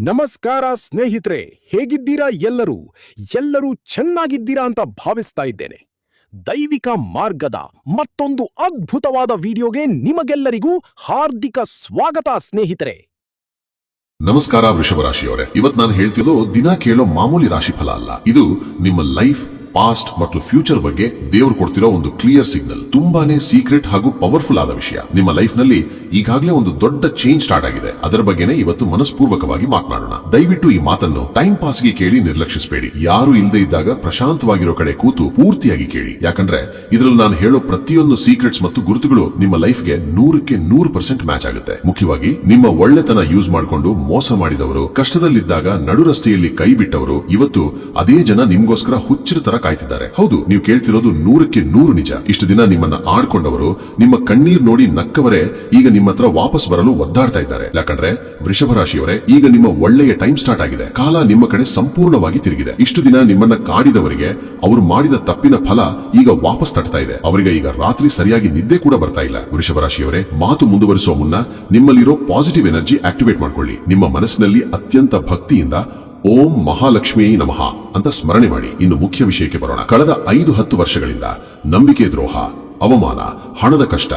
ನಮಸ್ಕಾರ ಸ್ನೇಹಿತರೆ, ಹೇಗಿದ್ದೀರಾ? ಎಲ್ಲರೂ ಚೆನ್ನಾಗಿದ್ದೀರಾ ಅಂತ ಭಾವಿಸ್ತಾ ಇದ್ದೇನೆ. ದೈವಿಕ ಮಾರ್ಗದ ಮತ್ತೊಂದು ಅದ್ಭುತವಾದ ವಿಡಿಯೋಗೆ ನಿಮಗೆಲ್ಲರಿಗೂ ಹಾರ್ದಿಕ ಸ್ವಾಗತ ಸ್ನೇಹಿತರೆ. ನಮಸ್ಕಾರ ವೃಷಭ ರಾಶಿಯವರೇ, ಇವತ್ತು ನಾನು ಹೇಳ್ತಿರೋದು ದಿನ ಕೇಳೋ ಮಾಮೂಲಿ ರಾಶಿಫಲ ಅಲ್ಲ. ಇದು ನಿಮ್ಮ ಲೈಫ್, ಪಾಸ್ಟ್ ಮತ್ತು ಫ್ಯೂಚರ್ ಬಗ್ಗೆ ದೇವರು ಕೊಡ್ತಿರೋ ಒಂದು ಕ್ಲಿಯರ್ ಸಿಗ್ನಲ್. ತುಂಬಾನೇ ಸೀಕ್ರೆಟ್ ಹಾಗೂ ಪವರ್ಫುಲ್ ಆದ ವಿಷಯ. ನಿಮ್ಮ ಲೈಫ್ ನಲ್ಲಿ ಈಗಾಗಲೇ ಒಂದು ದೊಡ್ಡ ಚೇಂಜ್ ಸ್ಟಾರ್ಟ್ ಆಗಿದೆ. ಅದರ ಬಗ್ಗೆನೇ ಇವತ್ತು ಮನಸ್ಪೂರ್ವಕವಾಗಿ ಮಾತನಾಡೋಣ. ದಯವಿಟ್ಟು ಈ ಮಾತನ್ನು ಟೈಮ್ ಪಾಸ್ಗೆ ಕೇಳಿ ನಿರ್ಲಕ್ಷಿಸಬೇಡಿ. ಯಾರು ಇಲ್ಲದೆ ಇದ್ದಾಗ ಪ್ರಶಾಂತವಾಗಿರೋ ಕಡೆ ಕೂತು ಪೂರ್ತಿಯಾಗಿ ಕೇಳಿ. ಯಾಕಂದ್ರೆ ಇದರಲ್ಲಿ ನಾನು ಹೇಳೋ ಪ್ರತಿಯೊಂದು ಸೀಕ್ರೆಟ್ಸ್ ಮತ್ತು ಗುರುತುಗಳು ನಿಮ್ಮ ಲೈಫ್ಗೆ 100% ಮ್ಯಾಚ್ ಆಗುತ್ತೆ. ಮುಖ್ಯವಾಗಿ ನಿಮ್ಮ ಒಳ್ಳೆತನ ಯೂಸ್ ಮಾಡಿಕೊಂಡು ಮೋಸ ಮಾಡಿದವರು, ಕಷ್ಟದಲ್ಲಿದ್ದಾಗ ನಡು ರಸ್ತೆಯಲ್ಲಿ ಕೈ ಬಿಟ್ಟವರು, ಇವತ್ತು ಅದೇ ಜನ ನಿಮ್ಗೋಸ್ಕರ ಹುಚ್ಚಿರ ತರ ಕಾಯ್ತಿದ್ದಾರೆ. ಹೌದು, ನೀವು ಕೇಳ್ತಿರೋದು 100% ನಿಜ. ಇಷ್ಟು ದಿನ ನಿಮ್ಮನ್ನ ಆಡ್ಕೊಂಡವರು, ನಿಮ್ಮ ಕಣ್ಣೀರ್ ನೋಡಿ ನಕ್ಕವರೇ ಈಗ ನಿಮ್ಮ ಹತ್ರ ವಾಪಸ್ ಬರಲು ಒದ್ದಾಡ್ತಾ ಇದ್ದಾರೆ. ಯಾಕಂದ್ರೆ ವೃಷಭ ರಾಶಿಯವರೇ, ಈಗ ನಿಮ್ಮ ಒಳ್ಳೆಯ ಟೈಮ್ ಸ್ಟಾರ್ಟ್ ಆಗಿದೆ. ಕಾಲ ನಿಮ್ಮ ಕಡೆ ಸಂಪೂರ್ಣವಾಗಿ ತಿರುಗಿದೆ. ಇಷ್ಟು ದಿನ ನಿಮ್ಮನ್ನ ಕಾಡಿದವರಿಗೆ ಅವರು ಮಾಡಿದ ತಪ್ಪಿನ ಫಲ ಈಗ ವಾಪಸ್ ತಟ್ತಾ ಇದೆ. ಅವರಿಗೆ ಈಗ ರಾತ್ರಿ ಸರಿಯಾಗಿ ನಿದ್ದೆ ಕೂಡ ಬರ್ತಾ ಇಲ್ಲ. ವೃಷಭ ರಾಶಿಯವರೇ, ಮಾತು ಮುಂದುವರಿಸುವ ಮುನ್ನ ನಿಮ್ಮಲ್ಲಿರೋ ಪಾಸಿಟಿವ್ ಎನರ್ಜಿ ಆಕ್ಟಿವೇಟ್ ಮಾಡ್ಕೊಳ್ಳಿ. ನಿಮ್ಮ ಮನಸ್ಸಿನಲ್ಲಿ ಅತ್ಯಂತ ಭಕ್ತಿಯಿಂದ ಓಂ ಮಹಾಲಕ್ಷ್ಮೀ ನಮಃ ಅಂತ ಸ್ಮರಣೆ ಮಾಡಿ. ಇನ್ನು ಮುಖ್ಯ ವಿಷಯಕ್ಕೆ ಬರೋಣ. ಕಳೆದ 5-10 ವರ್ಷಗಳಿಂದ ನಂಬಿಕೆ ದ್ರೋಹ, ಅವಮಾನ, ಹಣದ ಕಷ್ಟ,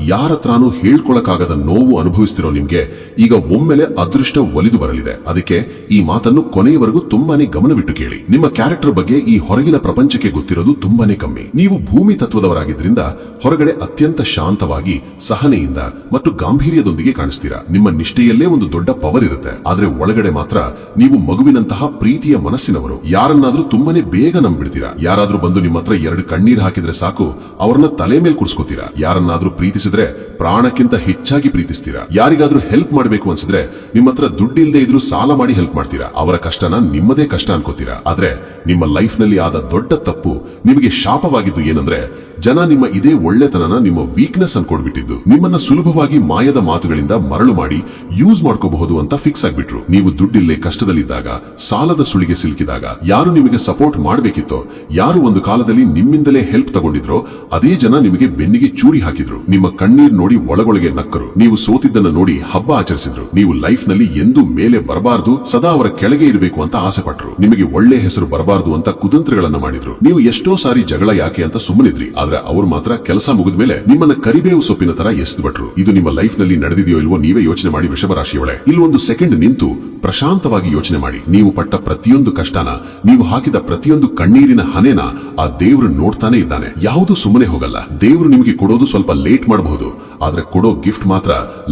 ಯಾರತ್ರಾನು ಹೇಳ್ಕೊಳಕ್ಕಾಗದ ನೋವು ಅನುಭವಿಸ್ತಿರೋ ನಿಮ್ಗೆ ಈಗ ಒಮ್ಮೆಲೆ ಅದೃಷ್ಟ ಒಲಿದು ಬರಲಿದೆ. ಅದಕ್ಕೆ ಈ ಮಾತನ್ನು ಕೊನೆಯವರೆಗೂ ತುಂಬಾನೇ ಗಮನವಿಟ್ಟು ಕೇಳಿ. ನಿಮ್ಮ ಕ್ಯಾರೆಕ್ಟರ್ ಬಗ್ಗೆ ಈ ಹೊರಗಿನ ಪ್ರಪಂಚಕ್ಕೆ ಗೊತ್ತಿರೋದು ತುಂಬಾನೇ ಕಮ್ಮಿ. ನೀವು ಭೂಮಿ ತತ್ವದವರಾಗಿದ್ರಿಂದ ಹೊರಗಡೆ ಅತ್ಯಂತ ಶಾಂತವಾಗಿ, ಸಹನೆಯಿಂದ ಮತ್ತು ಗಾಂಭೀರ್ಯದೊಂದಿಗೆ ಕಾಣಿಸ್ತೀರಾ. ನಿಮ್ಮ ನಿಷ್ಠೆಯಲ್ಲೇ ಒಂದು ದೊಡ್ಡ ಪವರ್ ಇರುತ್ತೆ. ಆದ್ರೆ ಒಳಗಡೆ ಮಾತ್ರ ನೀವು ಮಗುವಿನಂತಹ ಪ್ರೀತಿಯ ಮನಸ್ಸಿನವರು. ಯಾರನ್ನಾದ್ರೂ ತುಂಬಾನೇ ಬೇಗ ನಂಬಿಡ್ತೀರಾ. ಯಾರಾದ್ರೂ ಬಂದು ನಿಮ್ಮ ಹತ್ರ 2 ಕಣ್ಣೀರ್ ಹಾಕಿದ್ರೆ ಸಾಕು, ಅವ್ರನ್ನ ತಲೆ ಮೇಲೆ ಕೂರಿಸ್ಕೋತೀರಾ. ಯಾರನ್ನಾದ್ರೂ ಪ್ರೀತಿಸಿದ್ರೆ ಪ್ರಾಣಕ್ಕಿಂತ ಹೆಚ್ಚಾಗಿ ಪ್ರೀತಿಸ್ತೀರಾ. ಯಾರಿಗಾದ್ರೂ ಹೆಲ್ಪ್ ಮಾಡಬೇಕು ಅನ್ಸಿದ್ರೆ ನಿಮ್ಮ ಹತ್ರ ದುಡ್ಡಿಲ್ದೇ ಇದ್ರೂ ಸಾಲ ಮಾಡಿ ಹೆಲ್ಪ್ ಮಾಡ್ತೀರಾ. ಅವರ ಕಷ್ಟನ ನಿಮ್ಮದೇ ಕಷ್ಟ ಅನ್ಕೋತೀರಾ. ಆದ್ರೆ ನಿಮ್ಮ ಲೈಫ್ ನಲ್ಲಿ ಆದ ದೊಡ್ಡ ತಪ್ಪು, ನಿಮಗೆ ಶಾಪವಾಗಿದ್ದು ಏನಂದ್ರೆ, ಜನ ನಿಮ್ಮ ಇದೇ ಒಳ್ಳೆತನನ ನಿಮ್ಮ ವೀಕ್ನೆಸ್ ಅನ್ಕೊಂಡ್ಬಿಟ್ಟಿದ್ದು. ನಿಮ್ಮನ್ನ ಸುಲಭವಾಗಿ ಮಾಯದ ಮಾತುಗಳಿಂದ ಮರಳು ಮಾಡಿ ಯೂಸ್ ಮಾಡ್ಕೋಬಹುದು ಅಂತ ಫಿಕ್ಸ್ ಆಗ್ಬಿಟ್ರು. ನೀವು ದುಡ್ಡಿಲ್ಲೇ ಕಷ್ಟದಲ್ಲಿದ್ದಾಗ, ಸಾಲದ ಸುಳಿಗೆ ಸಿಲುಕಿದಾಗ, ಯಾರು ನಿಮಗೆ ಸಪೋರ್ಟ್ ಮಾಡಬೇಕಿತ್ತೋ, ಯಾರು ಒಂದು ಕಾಲದಲ್ಲಿ ನಿಮ್ಮಿಂದಲೇ ಹೆಲ್ಪ್ ತಗೊಂಡಿದ್ರೋ ಅದೇ ಜನ ನಿಮಗೆ ಬೆನ್ನಿಗೆ ಚೂರಿ ಹಾಕಿದ್ರು. ನಿಮ್ಮ ಕಣ್ಣೀರ್ ನೋಡಿ ಒಳಗೊಳಗೆ ನಕ್ಕರು. ನೀವು ಸೋತಿದ್ದನ್ನ ನೋಡಿ ಹಬ್ಬ ಆಚರಿಸಿದ್ರು. ನೀವು ಲೈಫ್ ನಲ್ಲಿ ಎಂದೂ ಮೇಲೆ ಬರಬಾರದು, ಸದಾ ಅವರ ಕೆಳಗೆ ಇರಬೇಕು ಅಂತ ಆಸೆ ಪಟ್ರು. ನಿಮಗೆ ಒಳ್ಳೆ ಹೆಸರು ಬರಬಾರದು ಅಂತ ಕುತಂತ್ರಗಳನ್ನ ಮಾಡಿದ್ರು. ನೀವು ಎಷ್ಟೋ ಸಾರಿ ಜಗಳ ಯಾಕೆ ಅಂತ ಸುಮ್ಮನಿದ್ರಿ. ಆದ್ರೆ ಅವ್ರು ಮಾತ್ರ ಕೆಲಸ ಮುಗಿದ ಮೇಲೆ ನಿಮ್ಮನ್ನ ಕರಿಬೇವು ಸೊಪ್ಪಿನ ತರ ಎಸ್ದು ಬಿಟ್ರು. ಇದು ನಿಮ್ಮ ಲೈಫ್ ನಲ್ಲಿ ನಡೆದಿದೆಯೋ ಇಲ್ವೋ ನೀವೇ ಯೋಚನೆ ಮಾಡಿ. ವೃಷಭ ರಾಶಿಯವಳೆ, ಇಲ್ಲಿ ಒಂದು ಸೆಕೆಂಡ್ ನಿಂತು ಪ್ರಶಾಂತವಾಗಿ ಯೋಚನೆ ಮಾಡಿ. ನೀವು ಪಟ್ಟ ಪ್ರತಿಯೊಂದು ಕಷ್ಟನ, ನೀವು ಹಾಕಿದ ಪ್ರತಿಯೊಂದು ಕಣ್ಣೀರಿನ ಹನೆನ ಆ ದೇವರು ನೋಡ್ತಾನೆ ಇದ್ದಾನೆ. ಯಾವುದು ಸುಮ್ಮನೆ ಹೋಗಲ್ಲ. ದೇವರು ನಿಮಗೆ ಕೊಡೋದು ಸ್ವಲ್ಪ ಲೇಟ್ ಮಾಡಬಹುದು, ಆದ್ರೆ ಕೊಡೋ ಗಿಫ್ಟ್ ಮಾತ್ರ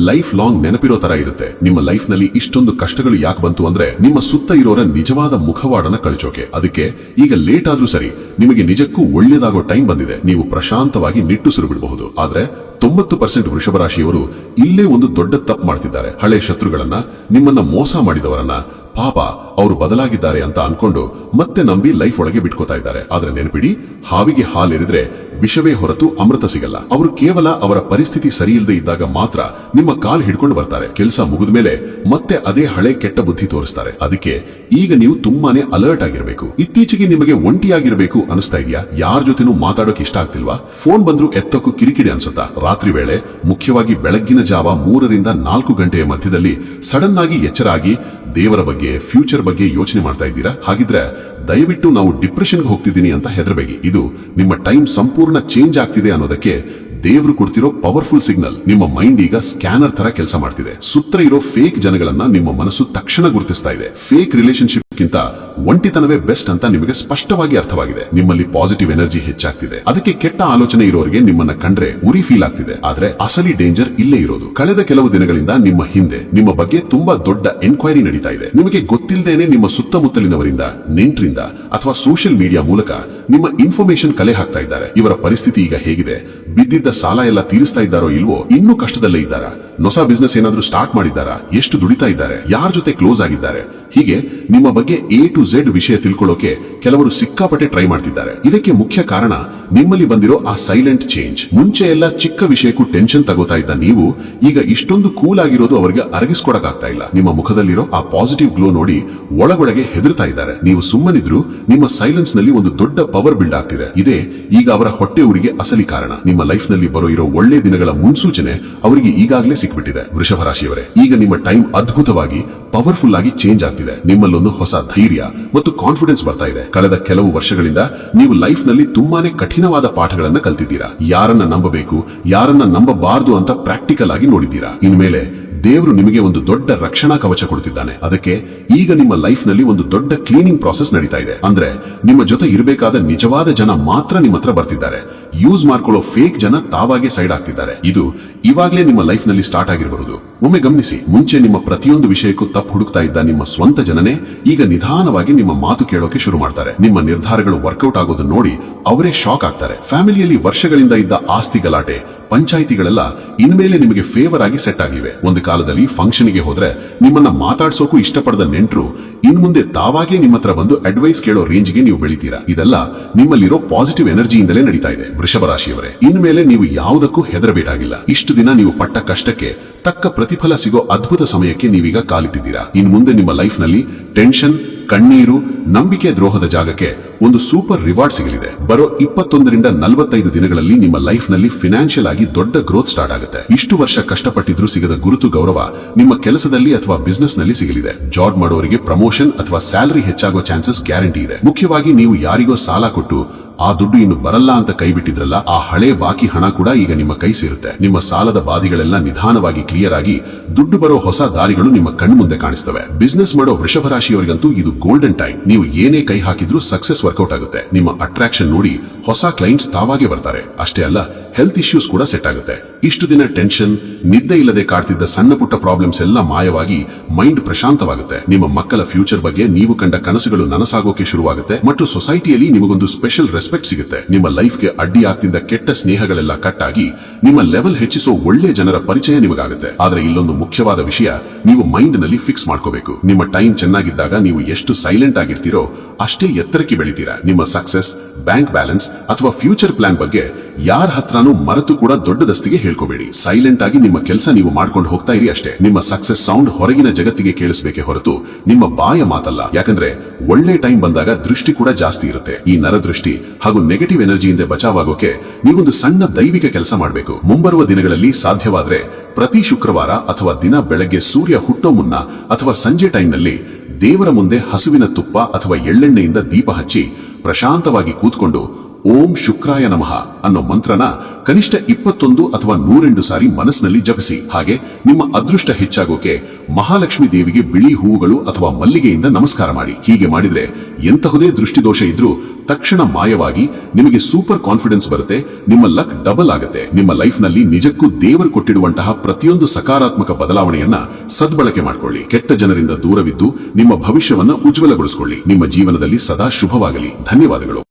ಲೈಫ್ ಲಾಂಗ್ ನೆನಪಿರೋ ತರ ಇರುತ್ತೆ. ನಿಮ್ಮ ಲೈಫ್ ನಲ್ಲಿ ಇಷ್ಟೊಂದು ಕಷ್ಟಗಳು ಯಾಕೆ ಬಂತು ಅಂದ್ರೆ, ನಿಮ್ಮ ಸುತ್ತ ಇರೋರ ನಿಜವಾದ ಮುಖವಾಡನ ಕಳ್ಚೋಕೆ. ಅದಕ್ಕೆ ಈಗ ಲೇಟ್ ಆದ್ರೂ ಸರಿ, ನಿಮಗೆ ನಿಜಕ್ಕೂ ಒಳ್ಳೆಯದಾಗೋ ಟೈಮ್ ಬಂದಿದೆ. ನೀವು ಪ್ರಶಾಂತವಾಗಿ ನಿಟ್ಟುಸಿರು ಬಿಡಬಹುದು. ಆದ್ರೆ 90% ವೃಷಭ ರಾಶಿಯವರು ಇಲ್ಲೇ ಒಂದು ದೊಡ್ಡ ತಪ್ಪು ಮಾಡ್ತಿದ್ದಾರೆ. ಹಳೆ ಶತ್ರುಗಳನ್ನ, ನಿಮ್ಮನ್ನ ಮೋಸ ಮಾಡಿದವರನ್ನ, ಪಾಪ ಅವರು ಬದಲಾಗಿದ್ದಾರೆ ಅಂತ ಅನ್ಕೊಂಡು ಮತ್ತೆ ನಂಬಿ ಲೈಫ್ ಒಳಗೆ ಬಿಟ್ಕೋತಾ ಇದ್ದಾರೆ. ಆದ್ರೆ ನೆನಪಿಡಿ, ಹಾವಿಗೆ ಹಾಲೆರಿದ್ರೆ ವಿಷವೇ ಹೊರತು ಅಮೃತ ಸಿಗಲ್ಲ. ಅವರು ಕೇವಲ ಅವರ ಪರಿಸ್ಥಿತಿ ಸರಿ ಇಲ್ಲದೆ ಇದ್ದಾಗ ಮಾತ್ರ ನಿಮ್ಮ ಕಾಲ್ ಹಿಡ್ಕೊಂಡು ಬರ್ತಾರೆ. ಕೆಲಸ ಮುಗಿದ ಮೇಲೆ ಮತ್ತೆ ಅದೇ ಹಳೆ ಕೆಟ್ಟ ಬುದ್ಧಿ ತೋರಿಸ್ತಾರೆ. ಅದಕ್ಕೆ ಈಗ ನೀವು ತುಂಬಾನೇ ಅಲರ್ಟ್ ಆಗಿರಬೇಕು. ಇತ್ತೀಚೆಗೆ ನಿಮಗೆ ಒಂಟಿಯಾಗಿರ್ಬೇಕು ಅನಿಸ್ತಾ ಇದೆಯಾ? ಯಾರ ಜೊತೆನೂ ಮಾತಾಡೋಕೆ ಇಷ್ಟ ಆಗ್ತಿಲ್ವಾ? ಫೋನ್ ಬಂದ್ರು ಎತ್ತಕ್ಕೂ ಕಿರಿಕಿರಿ ಅನ್ಸುತ್ತಾ? ರಾತ್ರಿ ವೇಳೆ, ಮುಖ್ಯವಾಗಿ ಬೆಳಗ್ಗಿನ ಜಾವ 3ರಿಂದ 4 ಗಂಟೆಯ ಮಧ್ಯದಲ್ಲಿ ಸಡನ್ ಆಗಿ ಎಚ್ಚರ ಆಗಿ ದೇವರ ಬಗ್ಗೆ, ಫ್ಯೂಚರ್ ಬಗ್ಗೆ ಯೋಚನೆ ಮಾಡ್ತಾ ಇದ್ದೀರಾ? ಹಾಗಿದ್ರೆ ದಯವಿಟ್ಟು ನಾವು ಡಿಪ್ರೆಷನ್ಗೆ ಹೋಗ್ತಿದ್ದೀನಿ ಅಂತ ಹೆದರಬೇಡಿ. ಇದು ನಿಮ್ಮ ಟೈಮ್ ಸಂಪೂರ್ಣ ಚೇಂಜ್ ಆಗ್ತಿದೆ ಅನ್ನೋದಕ್ಕೆ ದೇವರು ಕೊಡ್ತಿರೋ ಪವರ್ಫುಲ್ ಸಿಗ್ನಲ್. ನಿಮ್ಮ ಮೈಂಡ್ ಈಗ ಸ್ಕ್ಯಾನರ್ ತರ ಕೆಲಸ ಮಾಡ್ತಿದೆ. ಸುತ್ತ ಇರೋ ಫೇಕ್ ಜನಗಳನ್ನ ನಿಮ್ಮ ಮನಸ್ಸು ತಕ್ಷಣ ಗುರುತಿಸ್ತಾ ಇದೆ. ಫೇಕ್ ರಿಲೇಶನ್ಶಿಪ್ ಗಿಂತ ಒಂಟಿತನವೇ ಬೆಸ್ಟ್ ಅಂತ ನಿಮಗೆ ಸ್ಪಷ್ಟವಾಗಿ ಅರ್ಥವಾಗಿದೆ. ನಿಮ್ಮಲ್ಲಿ ಪಾಸಿಟಿವ್ ಎನರ್ಜಿ ಹೆಚ್ಚಾಗ್ತಿದೆ. ಅದಕ್ಕೆ ಕೆಟ್ಟ ಆಲೋಚನೆ ಇರೋರಿಗೆ ನಿಮ್ಮನ್ನ ಕಂಡ್ರೆ ಉರಿ ಫೀಲ್ ಆಗ್ತಿದೆ. ಆದ್ರೆ ಅಸಲಿ ಡೇಂಜರ್ ಇಲ್ಲೇ ಇರೋದು. ಕಳೆದ ಕೆಲವು ದಿನಗಳಿಂದ ನಿಮ್ಮ ಹಿಂದೆ, ನಿಮ್ಮ ಬಗ್ಗೆ ತುಂಬಾ ದೊಡ್ಡ ಎನ್ಕ್ವೈರಿ ನಡೀತಾ ಇದೆ. ನಿಮಗೆ ಗೊತ್ತಿಲ್ಲದೇನೆ ನಿಮ್ಮ ಸುತ್ತಮುತ್ತಲಿನವರಿಂದ, ನೆಂಟರಿಂದ ಅಥವಾ ಸೋಷಿಯಲ್ ಮೀಡಿಯಾ ಮೂಲಕ ನಿಮ್ಮ ಇನ್ಫಾರ್ಮೇಶನ್ ಕಲೆ ಹಾಕ್ತಾ ಇದ್ದಾರೆ. ಇವರ ಪರಿಸ್ಥಿತಿ ಈಗ ಹೇಗಿದೆ? ಬಿದ್ದಿದ್ದ ಸಾಲ ಎಲ್ಲ ತೀರಿಸ್ತಾ ಇದ್ದಾರೋ ಇಲ್ವೋ? ಇನ್ನೂ ಕಷ್ಟದಲ್ಲೇ ಇದ್ದಾರಾ? ಹೊಸ ಬಿಸ್ನೆಸ್ ಏನಾದ್ರೂ ಸ್ಟಾರ್ಟ್ ಮಾಡಿದ್ದಾರಾ? ಎಷ್ಟು ದುಡಿತಾ ಇದ್ದಾರೆ? ಯಾರ ಜೊತೆ ಕ್ಲೋಸ್ ಆಗಿದ್ದಾರೆ? ಹೀಗೆ ನಿಮ್ಮ ಬಗ್ಗೆ A to Z ವಿಷಯ ತಿಳ್ಕೊಳ್ಳೋಕೆ ಕೆಲವರು ಸಿಕ್ಕಾಪಟ್ಟೆ ಟ್ರೈ ಮಾಡ್ತಿದ್ದಾರೆ. ಇದಕ್ಕೆ ಮುಖ್ಯ ಕಾರಣ ನಿಮ್ಮಲ್ಲಿ ಬಂದಿರೋ ಆ ಸೈಲೆಂಟ್ ಚೇಂಜ್. ಮುಂಚೆ ಎಲ್ಲ ಚಿಕ್ಕ ವಿಷಯಕ್ಕೂ ಟೆನ್ಷನ್ ತಗೋತಾ ಇದ್ದ ನೀವು ಈಗ ಇಷ್ಟೊಂದು ಕೂಲ್ ಆಗಿರೋದು ಅವರಿಗೆ ಅರಗಿಸ್ಕೊಡಕ್ಕಾಗ್ತಾ ಇಲ್ಲ. ನಿಮ್ಮ ಮುಖದಲ್ಲಿರೋ ಆ ಪಾಸಿಟಿವ್ ಗ್ಲೋ ನೋಡಿ ಒಳಗೊಳಗೆ ಹೆದರ್ತಾ ಇದ್ದಾರೆ. ನೀವು ಸುಮ್ಮನಿದ್ರು ನಿಮ್ಮ ಸೈಲೆನ್ಸ್ ನಲ್ಲಿ ಒಂದು ದೊಡ್ಡ ಪವರ್ ಬಿಲ್ಡ್ ಆಗ್ತಿದೆ. ಇದೇ ಈಗ ಅವರ ಹೊಟ್ಟೆ ಊರಿಗೆ ಅಸಲಿ ಕಾರಣ. ನಿಮ್ಮ ಲೈಫ್ ನಲ್ಲಿ ಜೀವನದಲ್ಲಿ ಬರೋ ಇರೋ ಒಳ್ಳೆ ದಿನಗಳ ಮುನ್ಸೂಚನೆ ಅವರಿಗೆ ಈಗಾಗಲೇ ಸಿಕ್ಬಿಟ್ಟಿದೆ. ವೃಷಭ ರಾಶಿಯವರೇ, ಈಗ ನಿಮ್ಮ ಟೈಮ್ ಅದ್ಭುತವಾಗಿ ಪವರ್ಫುಲ್ ಆಗಿ ಚೇಂಜ್ ಆಗ್ತಿದೆ. ನಿಮ್ಮಲ್ಲೊಂದು ಹೊಸ ಧೈರ್ಯ ಮತ್ತು ಕಾನ್ಫಿಡೆನ್ಸ್ ಬರ್ತಾ ಇದೆ. ಕಳೆದ ಕೆಲವು ವರ್ಷಗಳಿಂದ ನೀವು ಲೈಫ್ ನಲ್ಲಿ ತುಂಬಾನೇ ಕಠಿಣವಾದ ಪಾಠಗಳನ್ನ ಕಲ್ತಿದ್ದೀರಾ. ಯಾರನ್ನ ನಂಬಬೇಕು, ಯಾರನ್ನ ನಂಬಬಾರದು ಅಂತ ಪ್ರಾಕ್ಟಿಕಲ್ ಆಗಿ ನೋಡಿದ್ದೀರಾ. ಇನ್ಮೇಲೆ ದೇವರು ನಿಮಗೆ ಒಂದು ದೊಡ್ಡ ರಕ್ಷಣಾ ಕವಚ ಕೊಡುತ್ತಿದ್ದಾನೆ. ಅದಕ್ಕೆ ಈಗ ನಿಮ್ಮ ಲೈಫ್ ನಲ್ಲಿ ಒಂದು ದೊಡ್ಡ ಕ್ಲೀನಿಂಗ್ ಪ್ರಾಸೆಸ್ ನಡೀತಾ ಇದೆ. ಅಂದ್ರೆ ನಿಮ್ಮ ಜೊತೆ ಇರಬೇಕಾದ ನಿಜವಾದ ಜನ ಮಾತ್ರ ನಿಮ್ಮ ಹತ್ರ ಬರ್ತಿದ್ದಾರೆ. ಯೂಸ್ ಮಾಡ್ಕೊಳ್ಳೋ ಫೇಕ್ ಜನ ತಾವಾಗೆ ಸೈಡ್ ಆಗ್ತಿದ್ದಾರೆ. ಇದು ಇವಾಗಲೇ ನಿಮ್ಮ ಲೈಫ್ ನಲ್ಲಿ ಸ್ಟಾರ್ಟ್ ಆಗಿರಬಹುದು. ಒಮ್ಮೆ ಗಮನಿಸಿ, ಮುಂಚೆ ನಿಮ್ಮ ಪ್ರತಿಯೊಂದು ವಿಷಯಕ್ಕೂ ತಪ್ಪು ಹುಡುಕ್ತಾ ಇದ್ದ ನಿಮ್ಮ ಸ್ವಂತ ಜನನೇ ಈಗ ನಿಧಾನವಾಗಿ ನಿಮ್ಮ ಮಾತು ಕೇಳೋಕೆ ಶುರು ಮಾಡ್ತಾರೆ. ನಿಮ್ಮ ನಿರ್ಧಾರಗಳು ವರ್ಕೌಟ್ ಆಗೋದನ್ನ ನೋಡಿ ಅವರೇ ಶಾಕ್ ಆಗ್ತಾರೆ. ಫ್ಯಾಮಿಲಿಯಲ್ಲಿ ವರ್ಷಗಳಿಂದ ಇದ್ದ ಆಸ್ತಿ ಗಲಾಟೆ, ಪಂಚಾಯಿತಿಗಳೆಲ್ಲ ಇನ್ಮೇಲೆ ನಿಮಗೆ ಫೇವರ್ ಆಗಿ ಸೆಟ್ ಆಗ್ಲಿವೆ. ಒಂದು ಕಾಲದಲ್ಲಿ ಫಂಕ್ಷನ್ಗೆ ಹೋದ್ರೆ ನಿಮ್ಮನ್ನ ಮಾತಾಡ್ಸೋಕು ಇಷ್ಟಪಡದ ನೆಂಟರು ಇನ್ ಮುಂದೆ ತಾವಾಗೆ ನಿಮ್ಮ ಹತ್ರ ಬಂದು ಅಡ್ವೈಸ್ ಕೇಳೋ ರೇಂಜ್ಗೆ ನೀವು ಬೆಳಿತೀರಾ. ಇದೆಲ್ಲ ನಿಮ್ಮಲ್ಲಿರೋ ಪಾಸಿಟಿವ್ ಎನರ್ಜಿಯಿಂದಲೇ ನಡೀತಾ ಇದೆ. ವೃಷಭ ರಾಶಿಯವರೇ, ಇನ್ಮೇಲೆ ನೀವು ಯಾವುದಕ್ಕೂ ಹೆದರಬೇಕಾಗಿಲ್ಲ. ಇಷ್ಟು ದಿನ ನೀವು ಪಟ್ಟ ಕಷ್ಟಕ್ಕೆ ತಕ್ಕ ಪ್ರತಿಫಲ ಸಿಗೋ ಅದ್ಭುತ ಸಮಯಕ್ಕೆ ನೀವೀಗ ಕಾಲಿಟ್ಟಿದ್ದೀರಾ. ಇನ್ ಮುಂದೆ ನಿಮ್ಮ ಲೈಫ್ ನಲ್ಲಿ ಟೆನ್ಷನ್, ಕಣ್ಣೀರು, ನಂಬಿಕೆ ದ್ರೋಹದ ಜಾಗಕ್ಕೆ ಒಂದು ಸೂಪರ್ ರಿವಾರ್ಡ್ ಸಿಗಲಿದೆ. ಬರೋ 21 ರಿಂದ 45 ದಿನಗಳಲ್ಲಿ ನಿಮ್ಮ ಲೈಫ್ ನಲ್ಲಿ ಫಿನಾನ್ಷಿಯಲ್ ಆಗಿ ದೊಡ್ಡ ಗ್ರೋತ್ ಸ್ಟಾರ್ಟ್ ಆಗುತ್ತೆ. ಇಷ್ಟು ವರ್ಷ ಕಷ್ಟಪಟ್ಟಿದ್ರೂ ಸಿಗದ ಗುರುತು, ಗೌರವ ನಿಮ್ಮ ಕೆಲಸದಲ್ಲಿ ಅಥವಾ ಬಿಸ್ನೆಸ್ ನಲ್ಲಿ ಸಿಗಲಿದೆ. ಜಾಬ್ ಮಾಡೋರಿಗೆ ಪ್ರಮೋಷನ್ ಅಥವಾ ಸ್ಯಾಲರಿ ಹೆಚ್ಚಾಗೋ ಚಾನ್ಸಸ್ ಗ್ಯಾರಂಟಿ ಇದೆ. ಮುಖ್ಯವಾಗಿ ನೀವು ಯಾರಿಗೋ ಸಾಲ ಕೊಟ್ಟು ಆ ದುಡ್ಡು ಇನ್ನು ಬರಲ್ಲ ಅಂತ ಕೈ ಬಿಟ್ಟಿದ್ರಲ್ಲ, ಆ ಹಳೆ ಬಾಕಿ ಹಣ ಕೂಡ ಈಗ ನಿಮ್ಮ ಕೈ ಸೇರುತ್ತೆ. ನಿಮ್ಮ ಸಾಲದ ಬಾಧಿಗಳೆಲ್ಲ ನಿಧಾನವಾಗಿ ಕ್ಲಿಯರ್ ಆಗಿ ದುಡ್ಡು ಬರೋ ಹೊಸ ದಾರಿಗಳು ನಿಮ್ಮ ಕಣ್ಮುಂದೆ ಕಾಣಿಸ್ತವೆ. ಬಿಸ್ನೆಸ್ ಮಾಡೋ ವೃಷಭ ರಾಶಿಯವರಿಗಂತೂ ಇದು ಗೋಲ್ಡನ್ ಟೈಮ್. ನೀವು ಏನೇ ಕೈ ಹಾಕಿದ್ರೂ ಸಕ್ಸಸ್ ವರ್ಕೌಟ್ ಆಗುತ್ತೆ. ನಿಮ್ಮ ಅಟ್ರಾಕ್ಷನ್ ನೋಡಿ ಹೊಸ ಕ್ಲೈಂಟ್ಸ್ ತಾವಾಗೆ ಬರ್ತಾರೆ. ಅಷ್ಟೇ ಅಲ್ಲ, ಹೆಲ್ತ್ ಇಶ್ಯೂಸ್ ಕೂಡ ಸೆಟ್ ಆಗುತ್ತೆ. ಇಷ್ಟು ದಿನ ಟೆನ್ಷನ್, ನಿದ್ದೆ ಇಲ್ಲದೆ ಕಾಡ್ತಿದ್ದ ಸಣ್ಣ ಪುಟ್ಟ ಪ್ರಾಬ್ಲಮ್ಸ್ ಎಲ್ಲ ಮಾಯವಾಗಿ ಮೈಂಡ್ ಪ್ರಶಾಂತವಾಗುತ್ತೆ. ನಿಮ್ಮ ಮಕ್ಕಳ ಫ್ಯೂಚರ್ ಬಗ್ಗೆ ನೀವು ಕಂಡ ಕನಸುಗಳು ನನಸಾಗೋಕೆ ಶುರುವಾಗುತ್ತೆ ಮತ್ತು ಸೊಸೈಟಿಯಲ್ಲಿ ನಿಮಗೊಂದು ಸ್ಪೆಷಲ್ ರೆಸ್ಪೆಕ್ಟ್ ಸಿಗುತ್ತೆ. ನಿಮ್ಮ ಲೈಫ್ಗೆ ಅಡ್ಡಿ ಆಗ್ತಿದ್ದ ಕೆಟ್ಟ ಸ್ನೇಹಗಳೆಲ್ಲ ಕಟ್ ಆಗಿ ನಿಮ್ಮ ಲೆವೆಲ್ ಹೆಚ್ಚಿಸೋ ಒಳ್ಳೆ ಜನರ ಪರಿಚಯ ನಿಮಗಾಗುತ್ತೆ. ಆದ್ರೆ ಇಲ್ಲೊಂದು ಮುಖ್ಯವಾದ ವಿಷಯ ನೀವು ಮೈಂಡ್ ನಲ್ಲಿ ಫಿಕ್ಸ್ ಮಾಡ್ಕೋಬೇಕು. ನಿಮ್ಮ ಟೈಮ್ ಚೆನ್ನಾಗಿದ್ದಾಗ ನೀವು ಎಷ್ಟು ಸೈಲೆಂಟ್ ಆಗಿರ್ತೀರೋ ಅಷ್ಟೇ ಎತ್ತರಕ್ಕೆ ಬೆಳಿತೀರಾ. ನಿಮ್ಮ ಸಕ್ಸಸ್, ಬ್ಯಾಂಕ್ ಬ್ಯಾಲೆನ್ಸ್ ಅಥವಾ ಫ್ಯೂಚರ್ ಪ್ಲಾನ್ ಬಗ್ಗೆ ಯಾರ ಹತ್ರನೂ ಮರೆತು ಕೂಡ ದೊಡ್ಡ ದಸ್ತಿಗೆ ಹೇಳ್ಕೋಬೇಡಿ. ಸೈಲೆಂಟ್ ಆಗಿ ನಿಮ್ಮ ಕೆಲಸ ನೀವು ಮಾಡ್ಕೊಂಡು ಹೋಗ್ತಾ ಇರಿ ಅಷ್ಟೇ. ನಿಮ್ಮ ಸಕ್ಸಸ್ ಸೌಂಡ್ ಹೊರಗಿನ ಜಗತ್ತಿಗೆ ಕೇಳಿಸಬೇಕೆ ಹೊರತು ನಿಮ್ಮ ಬಾಯ ಮಾತಲ್ಲ. ಯಾಕಂದ್ರೆ ಒಳ್ಳೆ ಟೈಮ್ ಬಂದಾಗ ದೃಷ್ಟಿ ಕೂಡ ಜಾಸ್ತಿ ಇರುತ್ತೆ. ಈ ನರದೃಷ್ಟಿ ಹಾಗೂ ನೆಗೆಟಿವ್ ಎನರ್ಜಿಯಿಂದ ಬಚಾವಾಗೋಕೆ ನೀವೊಂದು ಸಣ್ಣ ದೈವಿಕ ಕೆಲಸ ಮಾಡಬೇಕು. ಮುಂಬರುವ ದಿನಗಳಲ್ಲಿ ಸಾಧ್ಯವಾದ್ರೆ ಪ್ರತಿ ಶುಕ್ರವಾರ ಅಥವಾ ದಿನ ಬೆಳಗ್ಗೆ ಸೂರ್ಯ ಹುಟ್ಟೋ ಮುನ್ನ ಅಥವಾ ಸಂಜೆ ಟೈಮ್ನಲ್ಲಿ ದೇವರ ಮುಂದೆ ಹಸುವಿನ ತುಪ್ಪ ಅಥವಾ ಎಳ್ಳೆಣ್ಣೆಯಿಂದ ದೀಪ ಹಚ್ಚಿ ಪ್ರಶಾಂತವಾಗಿ ಕೂತ್ಕೊಂಡು ಓಂ ಶುಕ್ರಾಯ ನಮಃ ಅನ್ನೋ ಮಂತ್ರನ ಕನಿಷ್ಠ 21 ಅಥವಾ 102 ಸಾರಿ ಮನಸ್ಸಿನಲ್ಲಿ ಜಪಿಸಿ. ಹಾಗೆ ನಿಮ್ಮ ಅದೃಷ್ಟ ಹೆಚ್ಚಾಗೋಕೆ ಮಹಾಲಕ್ಷ್ಮಿ ದೇವಿಗೆ ಬಿಳಿ ಹೂವುಗಳು ಅಥವಾ ಮಲ್ಲಿಗೆಯಿಂದ ನಮಸ್ಕಾರ ಮಾಡಿ. ಹೀಗೆ ಮಾಡಿದ್ರೆ ಎಂತಹುದೇ ದೃಷ್ಟಿದೋಷ ಇದ್ರೂ ತಕ್ಷಣ ಮಾಯವಾಗಿ ನಿಮಗೆ ಸೂಪರ್ ಕಾನ್ಫಿಡೆನ್ಸ್ ಬರುತ್ತೆ. ನಿಮ್ಮ ಲಕ್ ಡಬಲ್ ಆಗುತ್ತೆ. ನಿಮ್ಮ ಲೈಫ್ ನಲ್ಲಿ ನಿಜಕ್ಕೂ ದೇವರು ಕೊಟ್ಟಿರುವಂತಹ ಪ್ರತಿಯೊಂದು ಸಕಾರಾತ್ಮಕ ಬದಲಾವಣೆಯನ್ನ ಸದ್ಬಳಕೆ ಮಾಡಿಕೊಳ್ಳಿ. ಕೆಟ್ಟ ಜನರಿಂದ ದೂರವಿದ್ದು ನಿಮ್ಮ ಭವಿಷ್ಯವನ್ನ ಉಜ್ವಲಗೊಳಿಸಿಕೊಳ್ಳಿ. ನಿಮ್ಮ ಜೀವನದಲ್ಲಿ ಸದಾ ಶುಭವಾಗಲಿ. ಧನ್ಯವಾದಗಳು.